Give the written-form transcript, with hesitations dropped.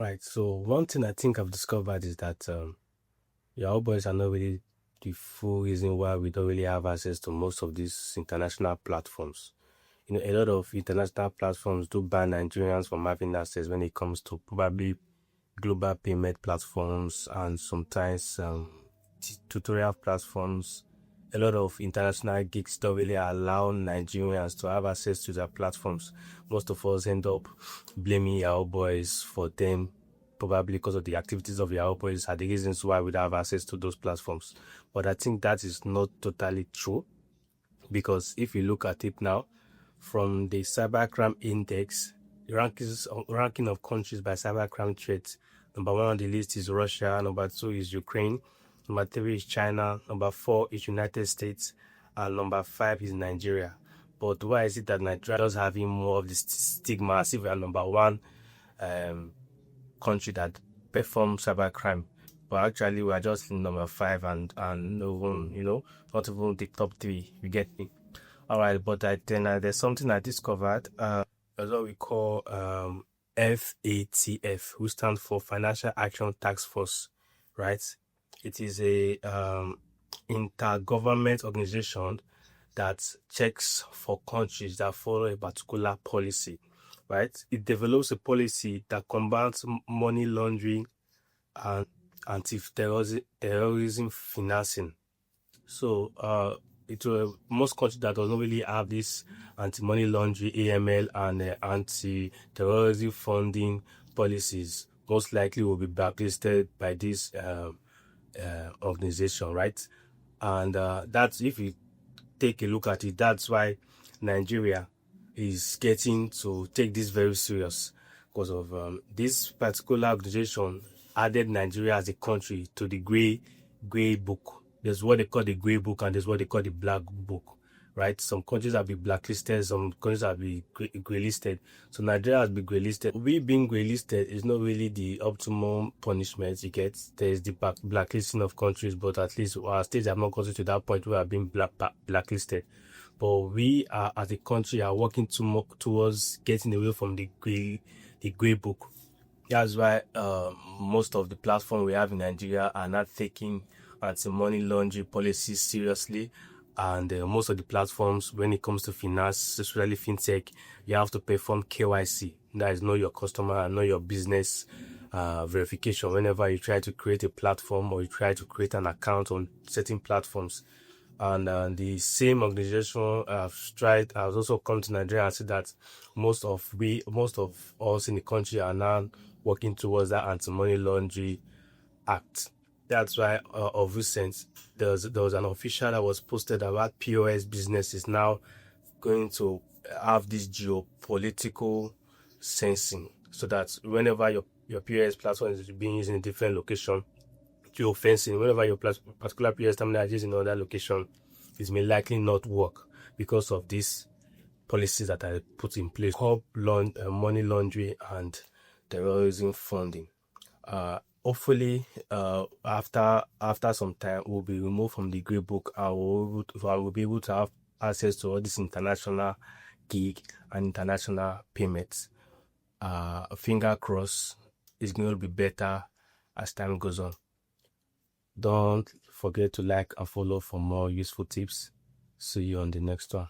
Right. So one thing I think I've discovered is that Yahoo Boys are not really the full reason why we don't really have access to most of these international platforms. A lot of international platforms do ban Nigerians from having access when it comes to probably global payment platforms and sometimes tutorial platforms. A lot of international gigs don't really allow Nigerians to have access to their platforms. Most of us end up blaming Yahoo Boys for them, probably because of the activities of Yahoo Boys are the reasons why we don't have access to those platforms. But I think that is not totally true, because if you look at it now, from the cybercrime index, the ranking of countries by cybercrime threats, number one on the list is Russia, number two is Ukraine, number three is China, number four is United States, and number five is Nigeria. But why is it that Nigeria is having more of this stigma as if we are number one country that performs cybercrime? But actually, we are just in number five and no one, not even the top three. You get me? All right, but there's something I discovered. That's what we call FATF, who stands for Financial Action Task Force, right? It is a intergovernment organization that checks for countries that follow a particular policy, right? It develops a policy that combats money laundering and anti-terrorism financing. So most countries that does not really have this anti-money laundering, AML, and anti-terrorism funding policies most likely will be blacklisted by this organization, right? And that's, if you take a look at it, that's why Nigeria is getting to take this very serious, because of this particular organization added Nigeria as a country to the gray book. There's what they call the gray book and there's what they call the black book, right? Some countries have been blacklisted, some countries have been gray listed. So Nigeria has been gray listed. We being gray listed is not really the optimum punishment you get. There's the blacklisting of countries, but at least our states have not gotten to that point where we have been blacklisted. But we are, as a country, are working towards getting away from the gray book. That's why most of the platforms we have in Nigeria are not taking anti-money laundering policies seriously. And most of the platforms, when it comes to finance, especially fintech, you have to perform KYC. That is know your customer and know your business verification whenever you try to create a platform or you try to create an account on certain platforms. And the same organization has also come to Nigeria and said that most of us in the country are now working towards that anti-money laundering act. That's why of recent there was an official that was posted about POS business is now going to have this geopolitical sensing, so that whenever your POS platform is being used in a different location, geofencing, whenever your particular POS terminal is used in another location, it may likely not work because of these policies that are put in place, called money laundering and terrorism funding. Hopefully, after some time, we'll be removed from the grey book and we'll be able to have access to all this international gig and international payments. Finger crossed, it's going to be better as time goes on. Don't forget to like and follow for more useful tips. See you on the next one.